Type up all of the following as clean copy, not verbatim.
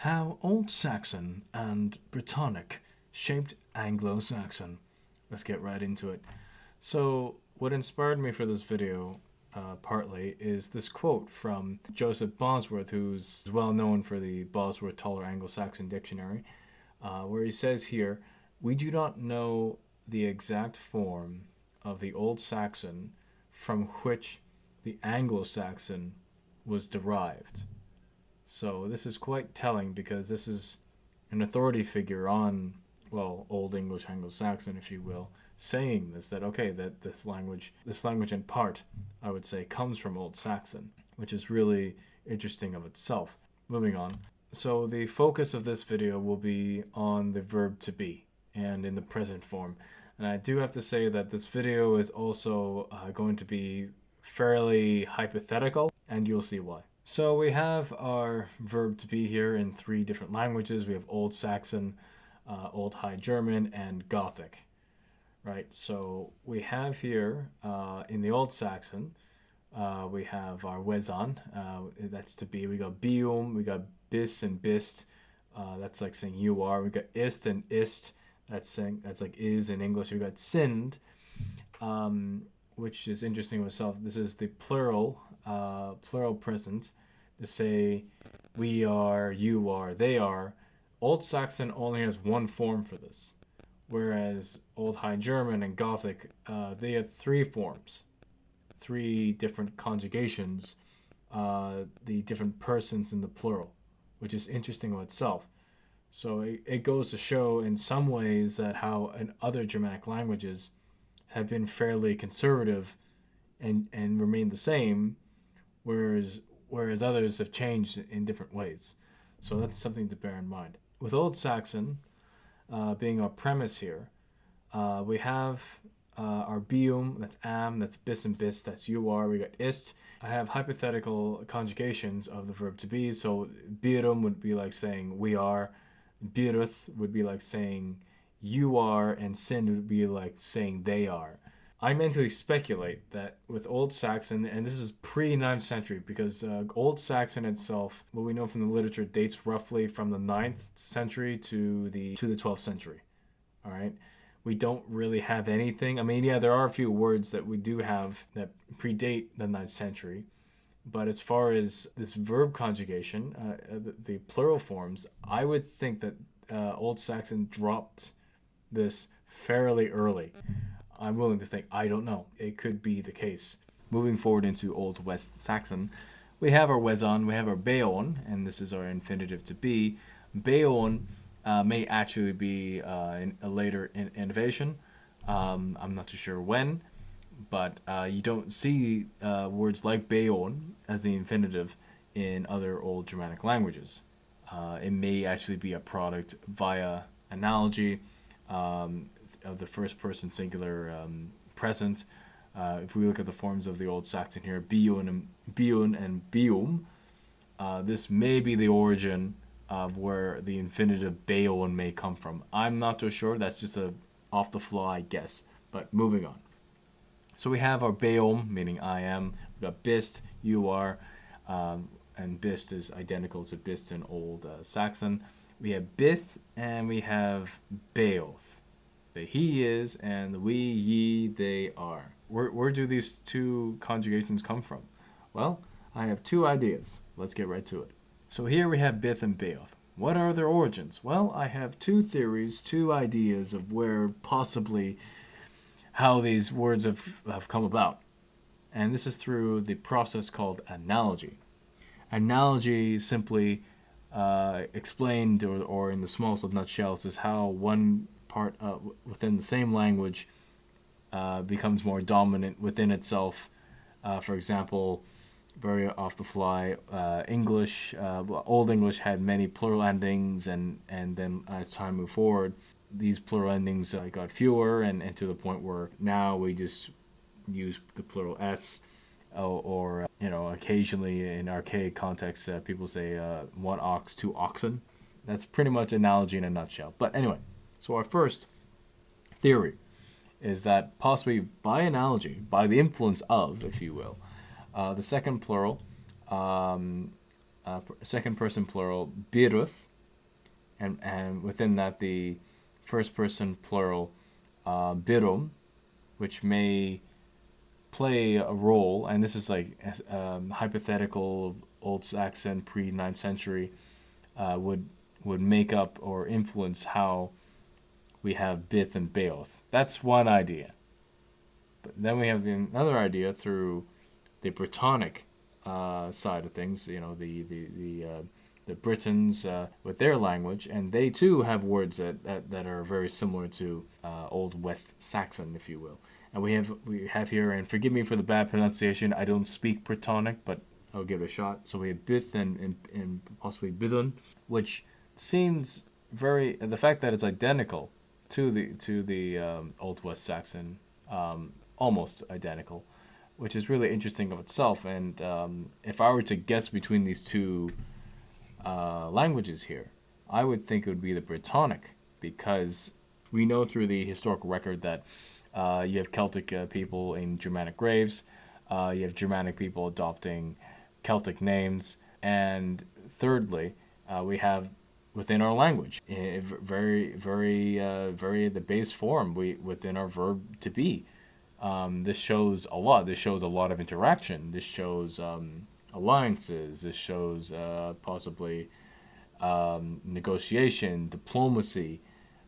How Old Saxon and Brittonic shaped Anglo-Saxon. Let's get right into it. So, what inspired me for this video, partly, is this quote from Joseph Bosworth, who's well known for the Bosworth Taller Anglo-Saxon Dictionary, where he says here, "We do not know the exact form of the Old Saxon from which the Anglo-Saxon was derived." So this is quite telling because this is an authority figure on, well, Old English Anglo-Saxon, if you will, saying this, that okay, that this language in part, I would say, comes from Old Saxon, which is really interesting of itself. Moving on. So the focus of this video will be on the verb to be and in the present form. And I do have to say that this video is also going to be fairly hypothetical, and you'll see why. So we have our verb to be here in three different languages. We have Old Saxon, Old High German, and Gothic, right? So we have here in the Old Saxon, we have our wesan, that's to be. We got bium, we got bis and bist, that's like saying you are. We got ist and ist, that's like is in English. We got sind, which is interesting with itself. This is the plural present to say we are, you are, they are. Old Saxon only has one form for this, whereas Old High German and Gothic, they have three forms, three different conjugations, the different persons in the plural, which is interesting in itself. So it goes to show in some ways that how in other Germanic languages have been fairly conservative and remain the same, whereas others have changed in different ways. So that's something to bear in mind. With Old Saxon being our premise here, we have our bium, that's am, that's bis and bist, that's you are. We got ist. I have hypothetical conjugations of the verb to be. So birum would be like saying we are, biruth would be like saying you are, and sin would be like saying they are. I mentally speculate that with Old Saxon, and this is pre-9th century, because Old Saxon itself, what we know from the literature, dates roughly from the 9th century to the 12th century. All right, we don't really have anything. I mean, yeah, there are a few words that we do have that predate the 9th century, but as far as this verb conjugation, the plural forms, I would think that Old Saxon dropped this fairly early. I'm willing to think, I don't know. It could be the case. Moving forward into Old West Saxon, we have our wesan, we have our beon, and this is our infinitive to be. Beon may actually be a later innovation. I'm not too sure when, but you don't see words like beon as the infinitive in other Old Germanic languages. It may actually be a product via analogy of the first person singular present. If we look at the forms of the Old Saxon here, biun and bium, this may be the origin of where the infinitive beon may come from. I'm not too sure. That's just a off the fly guess. But moving on. So we have our beom, meaning I am. We got bist, you are, and bist is identical to bist in Old Saxon. We have bith and we have beoth. The he is and the we, ye, they are. Where do these two conjugations come from? Well, I have two ideas. Let's get right to it. So here we have bith and beoth. What are their origins? Well, I have two theories, two ideas of where possibly how these words have come about. And this is through the process called analogy. Analogy simply explained, or in the smallest of nutshells, is how one part within the same language becomes more dominant within itself. For example, very off the fly, English, Old English had many plural endings, and then as time moved forward, these plural endings got fewer, and to the point where now we just use the plural s, or occasionally in archaic contexts, people say one ox, two oxen. That's pretty much analogy in a nutshell. But anyway, so our first theory is that possibly by analogy, by the influence of, if you will, the second plural second person plural biruth, and within that the first person plural birum, which may play a role, and this is like hypothetical Old Saxon pre 9th century, would make up or influence how we have bith and beoth. That's one idea. But then we have another idea through the Brittonic side of things. You know, the Britons with their language, and they too have words that are very similar to Old West Saxon, if you will. And we have here, and forgive me for the bad pronunciation, I don't speak Brittonic, but I'll give it a shot. So we have bith and possibly bidun, which seems the fact that it's identical to the Old West Saxon, almost identical, which is really interesting of itself. And if I were to guess between these two languages here, I would think it would be the Brittonic, because we know through the historical record that you have Celtic people in Germanic graves, you have Germanic people adopting Celtic names, and thirdly, we have within our language, very the base form within our verb to be. This shows a lot. This shows a lot of interaction. This shows alliances. This shows possibly negotiation, diplomacy,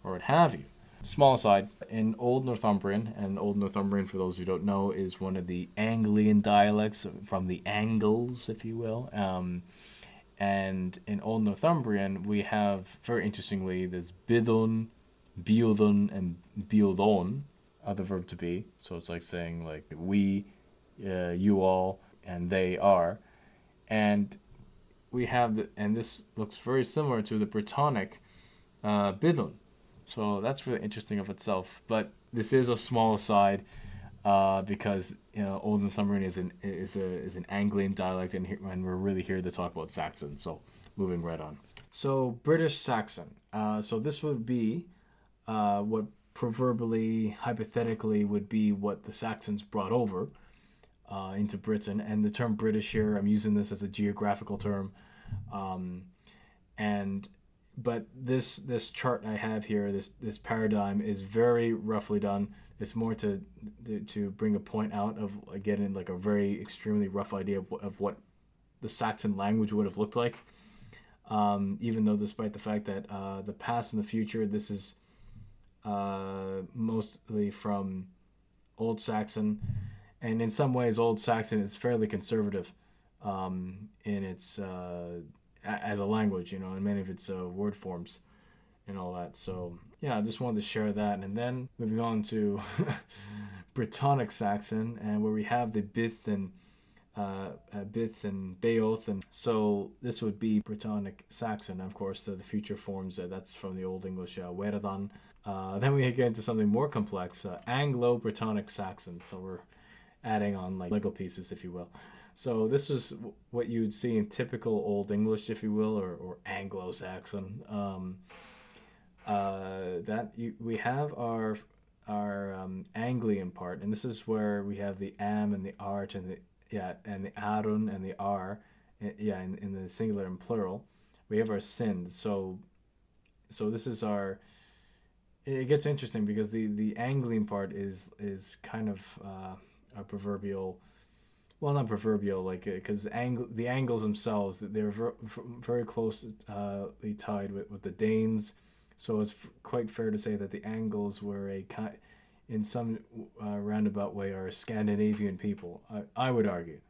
or what have you. Small aside, in Old Northumbrian, and Old Northumbrian, for those who don't know, is one of the Anglian dialects from the Angles, if you will. And in Old Northumbrian, we have, very interestingly, this bidun, biodun, and biodon of the verb to be. So it's like saying, like, we, you all, and they are. And we have, and this looks very similar to the Brittonic bidun. So that's really interesting of itself. But this is a small aside because Old Northumbrian is an Anglian dialect, and we're really here to talk about Saxon. So moving right on. So British Saxon. So this would be what proverbially, hypothetically, would be what the Saxons brought over into Britain. And the term British here, I'm using this as a geographical term, but this chart I have here, this paradigm is very roughly done. It's more to bring a point out of getting like a very extremely rough idea of what the Saxon language would have looked like. Even though, despite the fact that the past and the future, this is mostly from Old Saxon, and in some ways Old Saxon is fairly conservative in its as a language, in many of its word forms and all that. So yeah, I just wanted to share that. And then moving on to Brittonic Saxon, and where we have the bith and beoth, and so this would be Brittonic Saxon. Of course, the future forms, that's from the Old English Weradan. Then we get into something more complex, Anglo-Brittonic Saxon. So we're adding on like Lego pieces, if you will. So this is what you would see in typical Old English, if you will, or Anglo-Saxon. We have our Anglian part, and this is where we have the am and the art and the arun and the r, in the singular and plural. We have our sins. So this is our. It gets interesting because the Anglian part is kind of a proverbial. Well, not proverbial, like, because the Angles themselves, they're very closely tied with the Danes, so it's quite fair to say that the Angles were in some roundabout way, are a Scandinavian people. I would argue,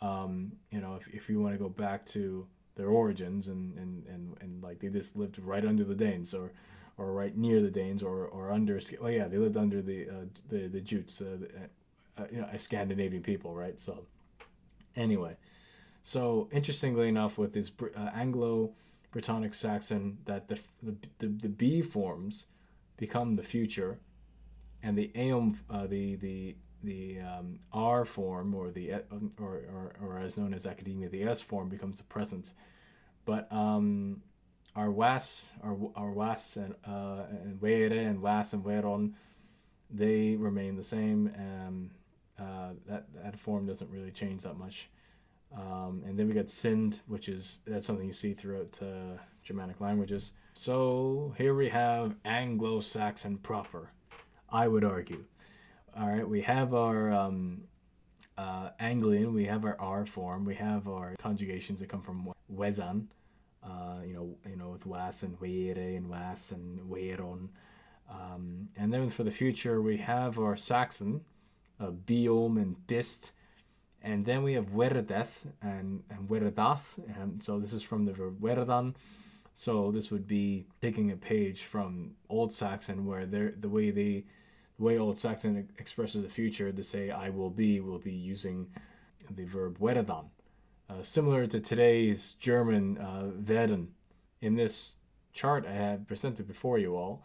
if you want to go back to their origins and like they just lived right under the Danes or right near the Danes or under. Well, yeah, they lived under the Jutes. A Scandinavian people, right? So anyway, so interestingly enough, with this Anglo-Brittonic Saxon, that the B forms become the future, and the R form, or the or as known as academia, the S form becomes the present. But our was and were and was and weron, they remain the same. That form doesn't really change that much. And then we got sind, that's something you see throughout Germanic languages. So here we have Anglo-Saxon proper, I would argue. All right, we have our Anglian, we have our R form, we have our conjugations that come from wesan, with was and were and was and weron. And then for the future, we have our Saxon, biome and bist, and then we have werdeth and werdath, and so this is from the verb werdan. So this would be taking a page from Old Saxon, where the way Old Saxon expresses the future to say I will be using the verb werdan. Similar to today's German werden. In this chart I have presented before you all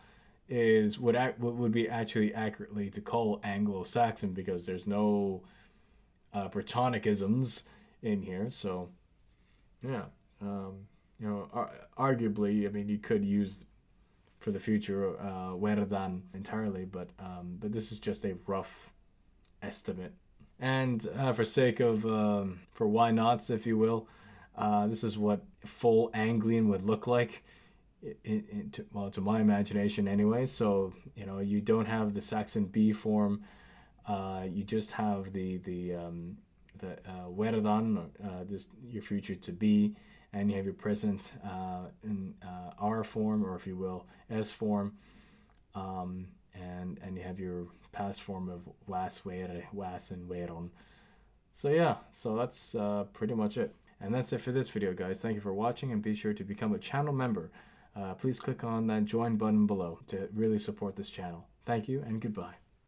is what would be actually accurately to call Anglo-Saxon, because there's no Brittonicisms in here. So yeah, arguably, I mean, you could use for the future werdan entirely, but this is just a rough estimate. And for sake of for why nots, if you will, this is what full Anglian would look like, to my imagination anyway. So you don't have the Saxon B form, you just have the werdan, just your future to be, and you have your present in R form, or if you will, S form, and you have your past form of was, were, was, and weron. So yeah, so that's pretty much it. And that's it for this video, guys. Thank you for watching, and be sure to become a channel member. Please click on that join button below to really support this channel. Thank you, and goodbye.